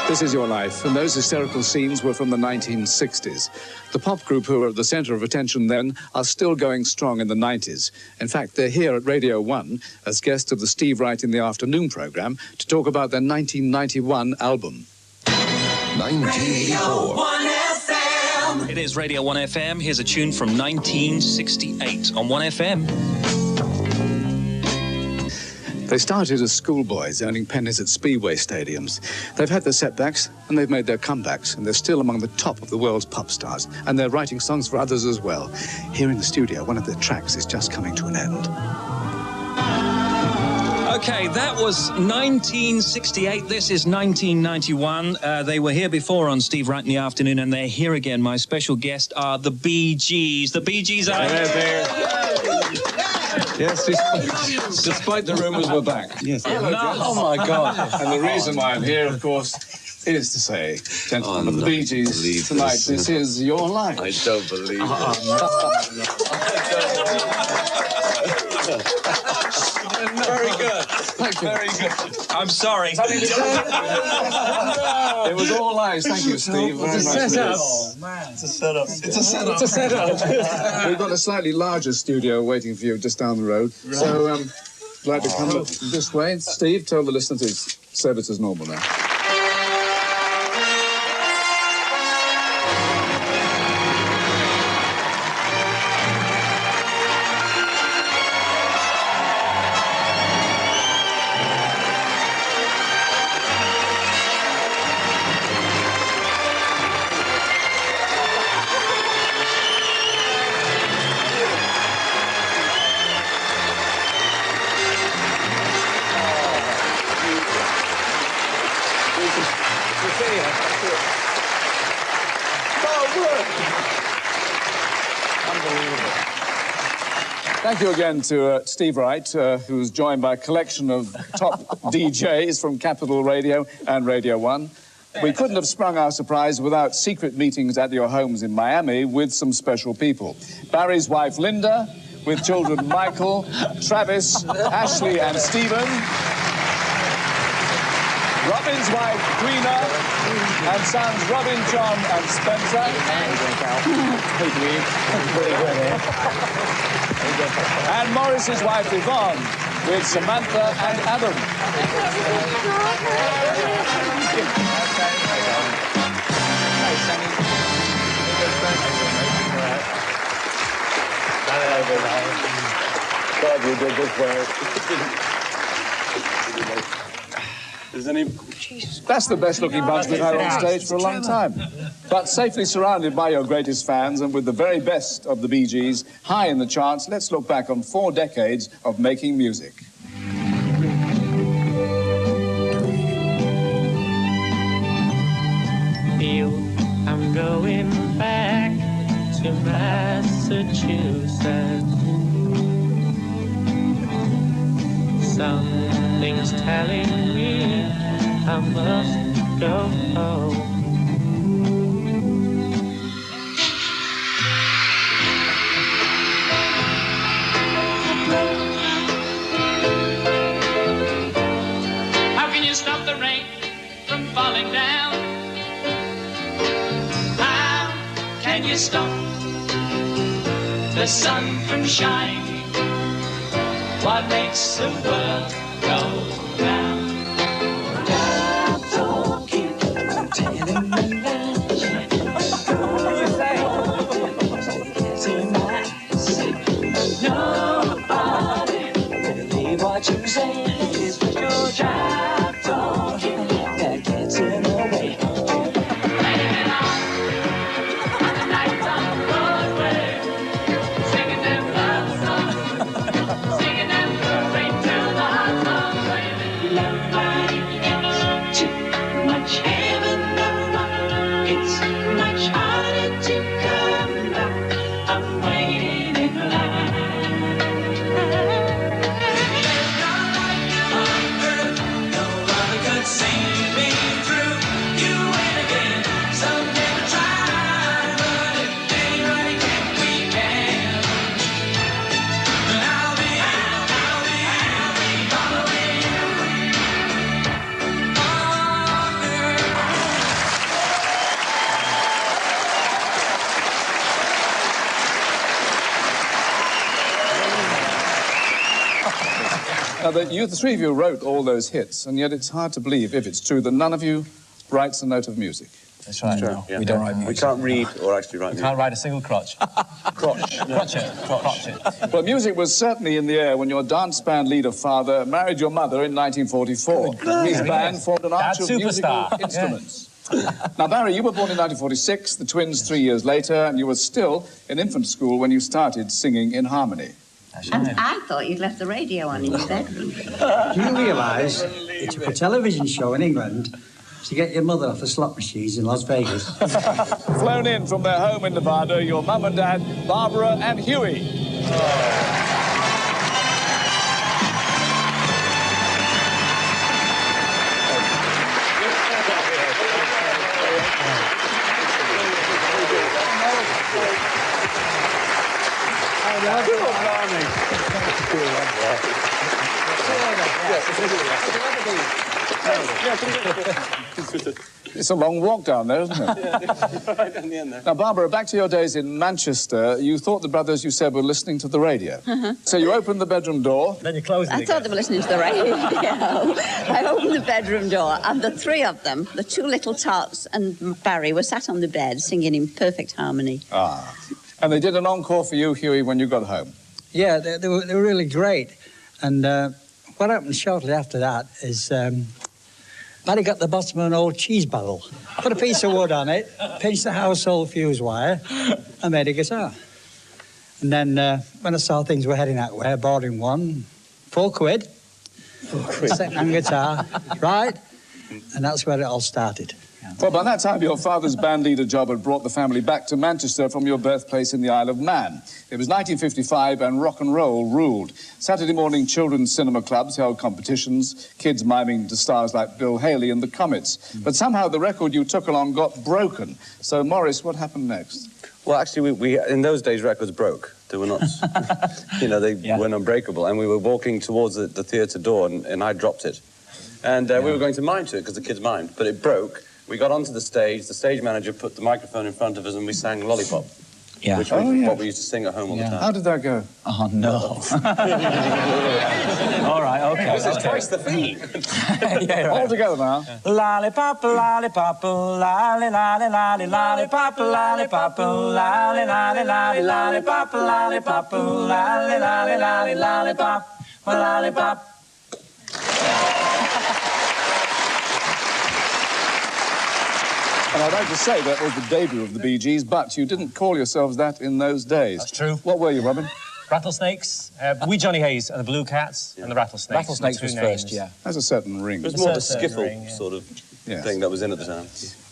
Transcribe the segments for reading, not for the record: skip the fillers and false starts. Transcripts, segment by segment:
This Is Your Life, and those hysterical scenes were from the 1960s. The pop group who were at the centre of attention then are still going strong in the 90s. In fact, they're here at Radio 1 as guests of the Steve Wright in the Afternoon programme to talk about their 1991 album. 1984. It is Radio 1 FM. Here's a tune from 1968 on 1 FM. They started as schoolboys earning pennies at speedway stadiums. They've had their setbacks and they've made their comebacks, and they're still among the top of the world's pop stars, and they're writing songs for others as well. Here in the studio, one of their tracks is just coming to an end. Okay, that was 1968. This is 1991. They were here before on Steve Wright in the Afternoon, and they're here again. My special guests are the GEES. The GEES are here. Yes, despite the rumours, we're back. Yes. Oh, my God. And the reason why I'm here, of course, is to say, gentlemen of the Bee Gees, tonight, this is your life. I don't believe it. Very good. Thank you. Very good. I'm sorry. It was all lies. Thank you, Steve. It's a setup. Oh, man. It's a setup. It's a setup. It's a setup. We've got a slightly larger studio waiting for you just down the road. Right. So, I'd like to come this way. Steve, tell the listener to serve it as normal now. Thank you again to Steve Wright, who's joined by a collection of top DJs from Capital Radio and Radio 1. We couldn't have sprung our surprise without secret meetings at your homes in Miami with some special people. Barry's wife, Linda, with children Michael, Travis, Ashley and Stephen. Robin's wife, Queena, and sons Robin, John and Spencer. And Morris's wife, Yvonne, with Samantha and Adam. God, you did this well. That's the best-looking bunch we've had on stage for a long time. But safely surrounded by your greatest fans and with the very best of the Bee Gees high in the charts, let's look back on 4 decades of making music. Feel I'm going back to Massachusetts. Something's telling me I must go home. How can you stop the rain from falling down? How can you stop the sun from shining? What makes the world go round? Stop talking, telling me lies. Nobody believe what you say. It's your job talking that gets in the way. Living on the nights on Broadway, singing them love songs, singing them straight to the heart. Now, the three of you wrote all those hits, and yet it's hard to believe, if it's true, that none of you writes a note of music. That's right. No. We don't write music. We can't read or actually write music. Can't write a single crotch. Crotchet. Well, music was certainly in the air when your dance band leader father married your mother in 1944. His band formed an arch of musical instruments. Now, Barry, you were born in 1946, the twins 3 years later, and you were still in infant school when you started singing in harmony. And I thought you'd left the radio on in your bedroom. Do you realise it took a television show in England to get your mother off the slot machines in Las Vegas? Flown in from their home in Nevada, your mum and dad, Barbara and Huey. It's a long walk down there, isn't it? Right down the end there. Now, Barbara, back to your days in Manchester, you thought the brothers, you said, were listening to the radio. So you opened the bedroom door. Then you closed it I thought they were listening to the radio. I opened the bedroom door, and the three of them, the two little tots and Barry, were sat on the bed singing in perfect harmony. Ah. And they did an encore for you, Huey, when you got home. Yeah, they were really great. And what happened shortly after that is Barry got the bottom of an old cheese barrel, put a piece of wood on it, pinched the household fuse wire, and made a guitar. And then when I saw things were heading that way, I bought him one, £4. Second-hand guitar, right? And that's where it all started. Well, by that time, your father's band leader job had brought the family back to Manchester from your birthplace in the Isle of Man. It was 1955 and rock and roll ruled. Saturday morning children's cinema clubs held competitions, kids miming to stars like Bill Haley and the Comets. But somehow the record you took along got broken. So, Maurice, what happened next? Well, actually, we in those days, records broke. They were not, they weren't unbreakable. And we were walking towards the theatre door, and I dropped it. And we were going to mime to it, because the kids mimed, but it broke. We got onto the stage manager put the microphone in front of us, and we sang Lollipop. Yeah. Which was what we used to sing at home all the time. How did that go? Oh, no. All right, okay. This is twice the fee. Yeah, right. All together now. Lollipop, lollipop, lolly, lolly, lolly, lollipop, lollipop, lolly, lolly, lolly, lollipop, lollipop, lolly, lolly, lolly, lollipop, lollipop. And I'd like to say that was the debut of the Bee Gees, but you didn't call yourselves that in those days. That's true. What were you, Robin? Rattlesnakes, we Johnny Hayes and the Blue Cats and the Rattlesnakes. Rattlesnakes was first, yeah. Has a certain ring. It was more the skiffle sort of thing that was in at the time.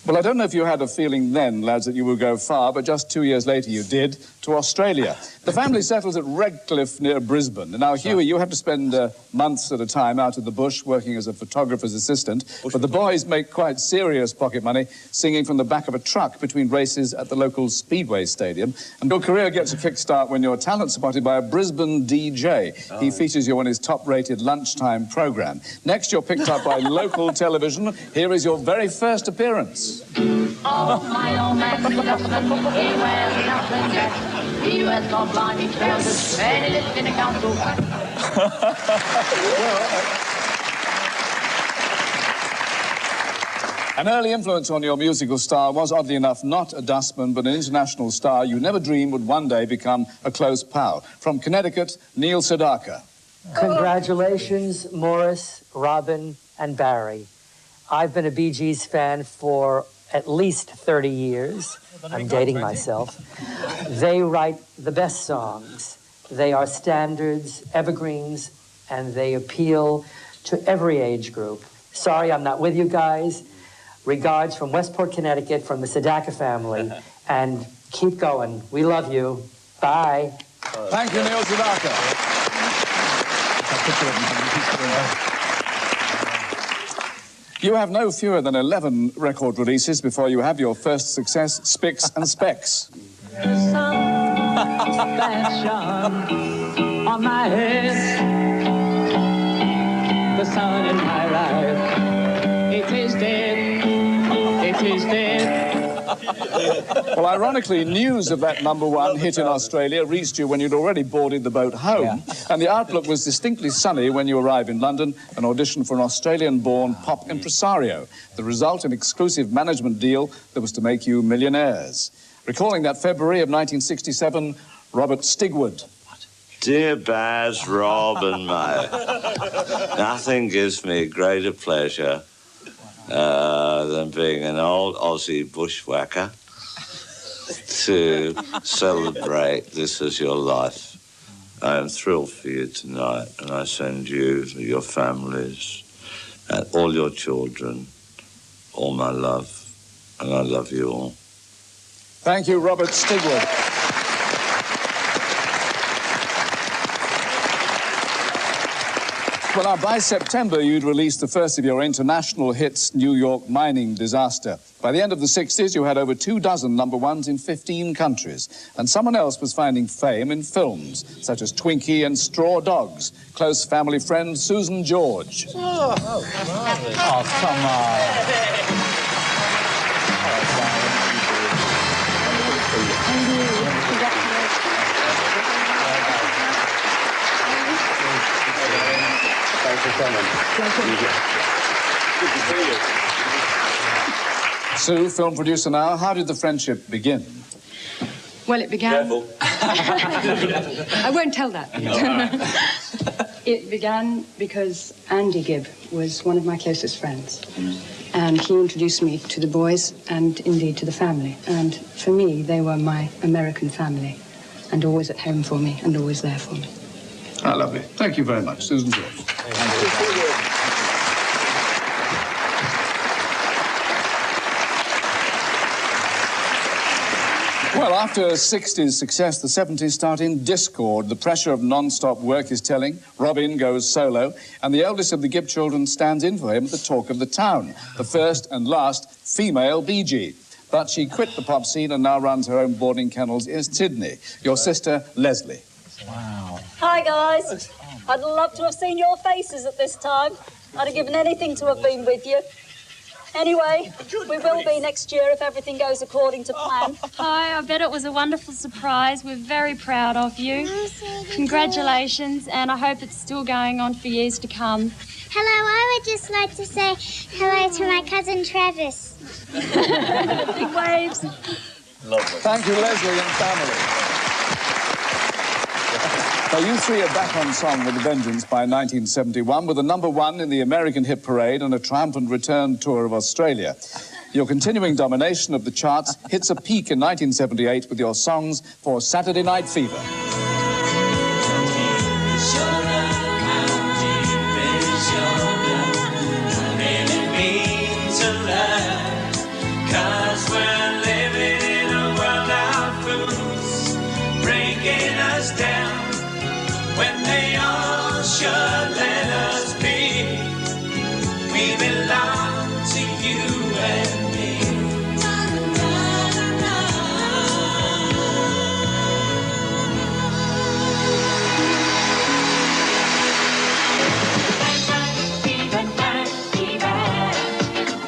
Well, I don't know if you had a feeling then, lads, that you would go far, but just 2 years later you did, to Australia. The family settles at Redcliffe near Brisbane. Now, Huey, you have to spend months at a time out in the bush working as a photographer's assistant, but the boys make quite serious pocket money singing from the back of a truck between races at the local Speedway Stadium. And your career gets a kickstart when your talent spotted by a Brisbane DJ. He features you on his top-rated lunchtime programme. Next, you're picked up by local television. Here is your very first appearance. Oh, my old man, Dustin, he wears nothing yet. He wears gold blinding trousers, and he lives in a council. An early influence on your musical style was, oddly enough, not a dustman, but an international star you never dreamed would one day become a close pal. From Connecticut, Neil Sedaka. Congratulations, Morris, Robin, and Barry. I've been a Bee Gees fan for at least 30 years. I'm dating myself. They write the best songs. They are standards, evergreens, and they appeal to every age group. Sorry I'm not with you guys. Regards from Westport, Connecticut, from the Sedaka family. And keep going. We love you. Bye. Thank you, Neil Sedaka. You have no fewer than 11 record releases before you have your first success, Spicks and Specks. Fashion on my head, the sun in my life, it is dead, Well, ironically, news of that #1 hit in Australia reached you when you'd already boarded the boat home, and the outlook was distinctly sunny when you arrived in London and auditioned for an Australian-born pop impresario. The result, an exclusive management deal that was to make you millionaires. Recalling that February of 1967, Robert Stigwood. Dear Baz, Rob and Mo, nothing gives me greater pleasure than being an old Aussie bushwhacker to celebrate this as your life. I am thrilled for you tonight, and I send you, your families, and all your children, all my love, and I love you all. Thank you, Robert Stigwood. Well, now, by September, you'd released the first of your international hits, New York Mining Disaster. By the end of the 60s, you had over 24 #1s in 15 countries. And someone else was finding fame in films, such as Twinkie and Straw Dogs. Close family friend Susan George. Oh, come on. Thanks for coming. Good to see you. Sue, film producer now, how did the friendship begin? Well, it began... Careful. I won't tell that. It began because Andy Gibb was one of my closest friends. And he introduced me to the boys and indeed to the family. And for me, they were my American family and always at home for me and always there for me. Ah, lovely. Thank you very much, Susan George. Thank you. Well, after 60s success, the 70s start in discord. The pressure of non-stop work is telling. Robin goes solo, and the eldest of the Gibb children stands in for him at the talk of the town, the first and last female Bee Gee. But she quit the pop scene and now runs her own boarding kennels in Sydney. Your sister, Leslie. Wow. Hi, guys. I'd love to have seen your faces at this time. I'd have given anything to have been with you. Anyway, we will be next year if everything goes according to plan. Hi, I bet it was a wonderful surprise. We're very proud of you. Congratulations, and I hope it's still going on for years to come. Hello, I would just like to say hello to my cousin Travis. Big waves. Lovely. Thank you, Leslie and family. Now, you three are back on song with a vengeance by 1971 with a #1 in the American hit parade and a triumphant return tour of Australia. Your continuing domination of the charts hits a peak in 1978 with your songs for Saturday Night Fever. When they all should let us be, we belong to you and me.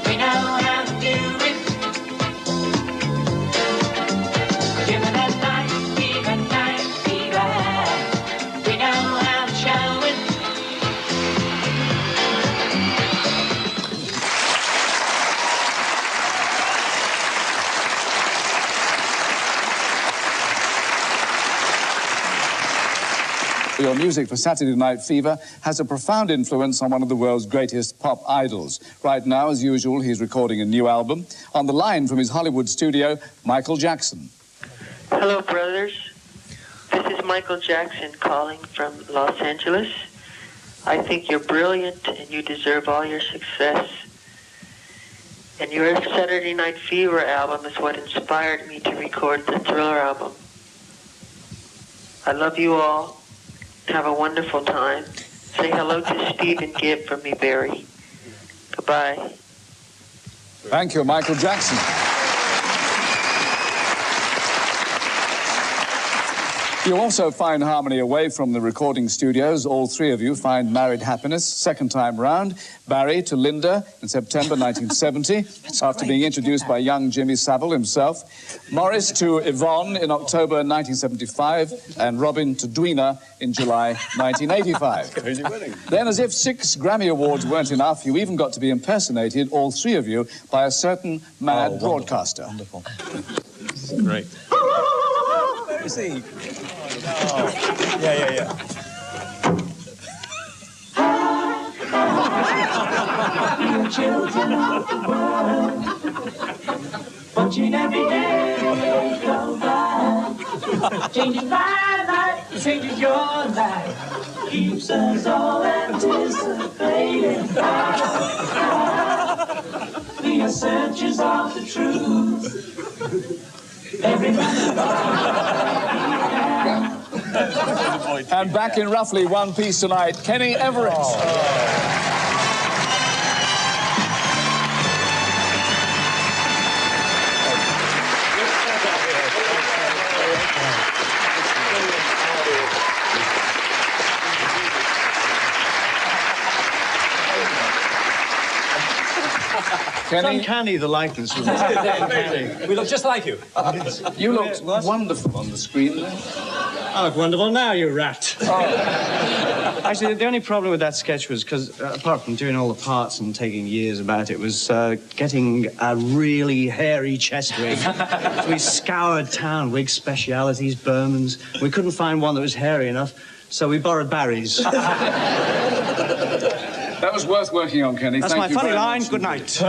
We know how to do it. Give me that night, fever, night, fever. We know how to show it. Your music for Saturday Night Fever has a profound influence on one of the world's greatest pop idols. Right now, as usual, he's recording a new album. On the line from his Hollywood studio, Michael Jackson. Hello, brothers. This is Michael Jackson calling from Los Angeles. I think you're brilliant and you deserve all your success. And your Saturday Night Fever album is what inspired me to record the Thriller album. I love you all. Have a wonderful time. Say hello to Steve and Gibb for me, Barry. Goodbye. Thank you, Michael Jackson. You'll also find harmony away from the recording studios. All three of you find married happiness second time round. Barry to Linda in September 1970, after being introduced by young Jimmy Savile himself. Morris to Yvonne in October 1975, and Robin to Dwina in July 1985. Then, as if 6 Grammy Awards weren't enough, you even got to be impersonated, all three of you, by a certain mad broadcaster. Wonderful. Great. Let me see. Oh. Yeah. You're children of the world, watching every day go by. Changes my life, changes your life, keeps us all anticipating. We are searchers of the truth. And back in roughly one piece tonight, Kenny Everett. It's uncanny, the likeness. We look just like you. You looked wonderful on the screen there. I look wonderful now, you rat. Actually, the only problem with that sketch was because, apart from doing all the parts and taking years about it, was getting a really hairy chest wig. So we scoured town, wig specialities, Bermans. We couldn't find one that was hairy enough, so we borrowed Barry's. That was worth working on, Kenny. That's Thank my funny you very line. much Good night.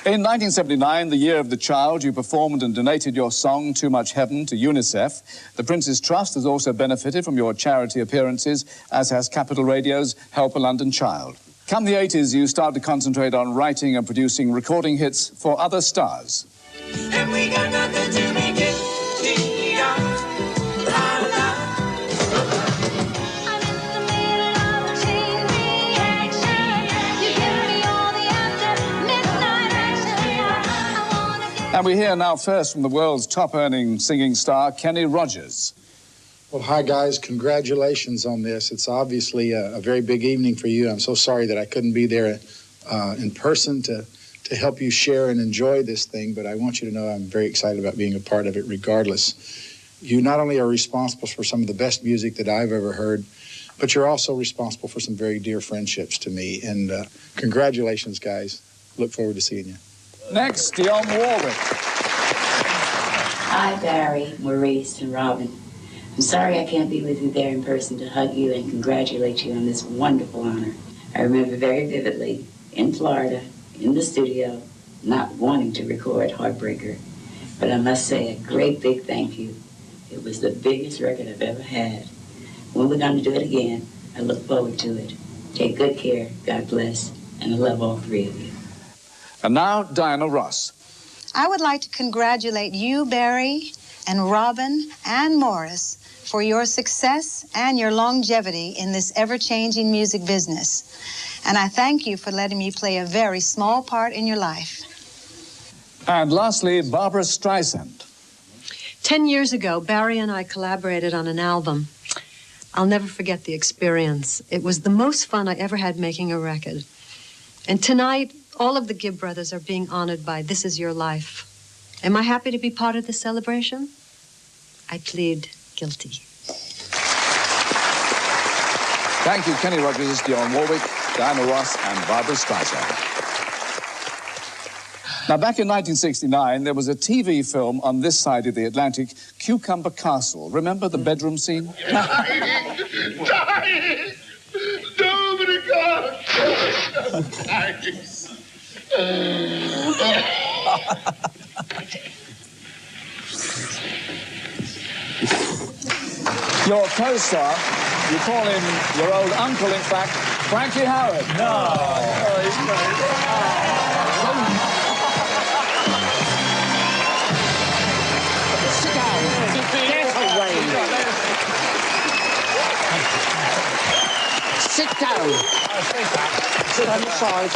In 1979, the year of the child, you performed and donated your song, Too Much Heaven, to UNICEF. The Prince's Trust has also benefited from your charity appearances, as has Capital Radio's Help a London Child. Come the 80s, you start to concentrate on writing and producing recording hits for other stars. And we got nothing to be guilty of. And we hear now first from the world's top-earning singing star, Kenny Rogers. Well, hi, guys. Congratulations on this. It's obviously a very big evening for you. I'm so sorry that I couldn't be there in person to help you share and enjoy this thing, but I want you to know I'm very excited about being a part of it regardless. You not only are responsible for some of the best music that I've ever heard, but you're also responsible for some very dear friendships to me. And congratulations, guys. Look forward to seeing you. Next, Dionne Warwick. Hi, Barry, Maurice, and Robin. I'm sorry I can't be with you there in person to hug you and congratulate you on this wonderful honor. I remember very vividly in Florida, in the studio, not wanting to record Heartbreaker, but I must say a great big thank you. It was the biggest record I've ever had. When we're going to do it again, I look forward to it. Take good care, God bless, and I love all three of you. And now, Diana Ross. I would like to congratulate you, Barry, and Robin, and Morris for your success and your longevity in this ever-changing music business. And I thank you for letting me play a very small part in your life. And lastly, Barbra Streisand. 10 years ago, Barry and I collaborated on an album. I'll never forget the experience. It was the most fun I ever had making a record. And tonight, all of the Gibb brothers are being honored by This Is Your Life. Am I happy to be part of this celebration? I plead guilty. Thank you, Kenny Rogers, Dionne Warwick, Diana Ross, and Barbra Streisand. Now, back in 1969, there was a TV film on this side of the Atlantic, Cucumber Castle. Remember the bedroom scene? Dying! Nobody got Your co-star, you call him your old uncle, in fact, Frankie Howard. No. Oh, he's great. Sit down. Get away. sit down. Stand aside.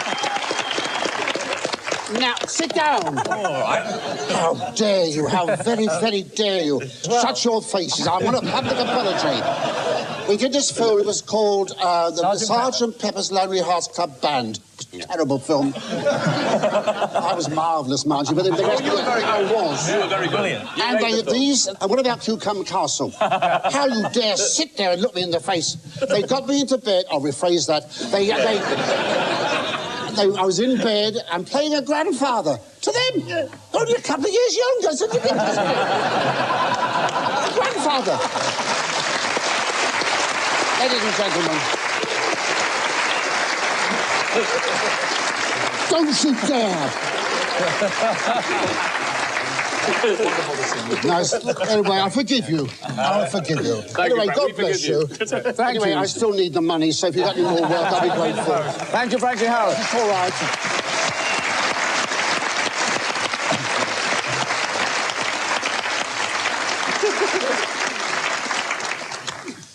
Now, sit down. All right. How dare you? How very, very dare you? Shut your faces. I want a public apology. We did this film. It was called the Sergeant Pepper's Lonely Hearts Club Band. Terrible film. I was marvellous, mind you, but the rest you were very good. I was. You were very brilliant. And these, and what about Cucumber Castle? How you dare sit there and look me in the face? They got me into bed. I'll rephrase that. I was in bed and playing a grandfather. To them, only a couple of years younger. So grandfather. Ladies and gentlemen. Don't you dare! Nice. Anyway, I forgive you. I forgive you. Anyway, God bless you. Anyway, I still need the money, so if you got any more work, I'll be grateful. Thank you, Frankie Howard. All right.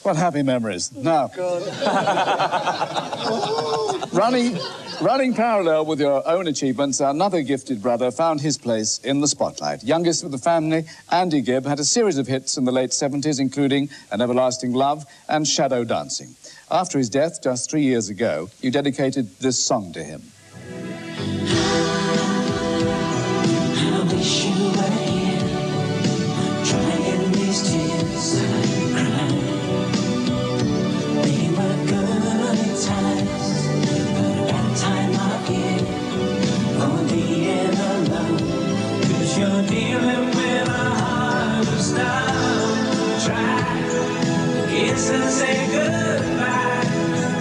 What happy memories. Now, running parallel with your own achievements, another gifted brother found his place in the spotlight. Youngest of the family, Andy Gibb, had a series of hits in the late 70s, including An Everlasting Love and Shadow Dancing. After his death just 3 years ago, you dedicated this song to him. I wish you were here, drying these tears I cry. They were good times, but a bad time of year for being alone. 'Cause you're dealing with a heart of stone. Try to kiss and say goodbye.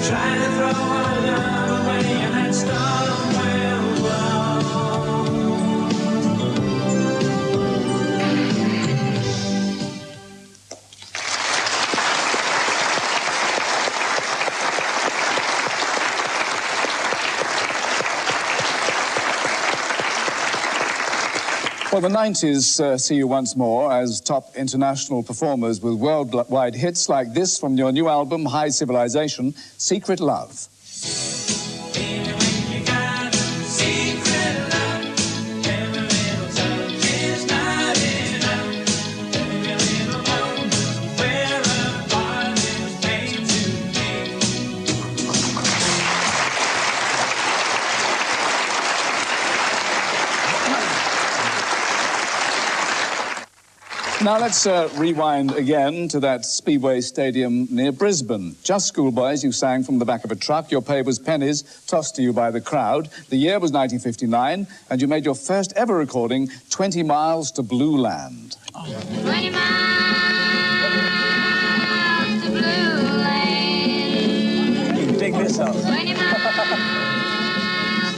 Try to throw our love away and that storm will blow. Well, the 90s see you once more as top international performers with worldwide hits like this from your new album, High Civilization, Secret Love. Now let's rewind again to that Speedway Stadium near Brisbane. Just schoolboys, you sang from the back of a truck. Your pay was pennies tossed to you by the crowd. The year was 1959, and you made your first ever recording, 20 Miles to Blue Land. 20 miles to Blue Land. You can dig this up. 20 miles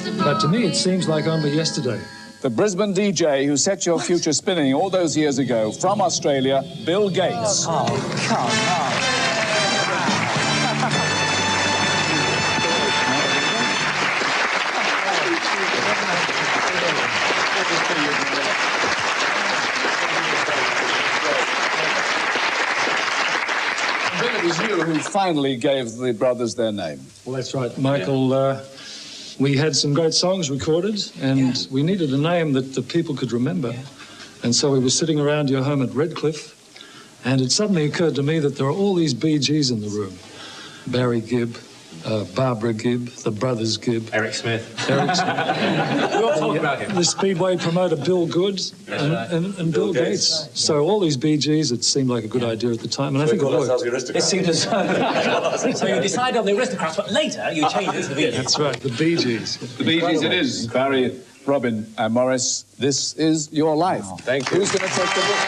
to Blue But to me, it seems like only yesterday. The Brisbane DJ who set your future spinning all those years ago, from Australia, Bill Gates. Oh, come Bill, it was you who finally gave the brothers their name. Well, that's right, Michael. We had some great songs recorded, and we needed a name that the people could remember. And so we were sitting around your home at Redcliffe, and it suddenly occurred to me that there are all these Bee Gees in the room. Barry Gibb, Barbara Gibb, the brothers Gibb. Eric Smith. Eric Smith. We all talk about him. The Speedway promoter Bill Good and Bill Gates. So all these Bee Gees, it seemed like a good idea at the time, and I think it worked. It seemed as so you decided on the aristocrats, but later you changed it to the Bee Gees. That's right, the Bee Gees. The Bee Gees it is. Barry, Robin and Morris, this is your life. Thank you. Who's going to take the book?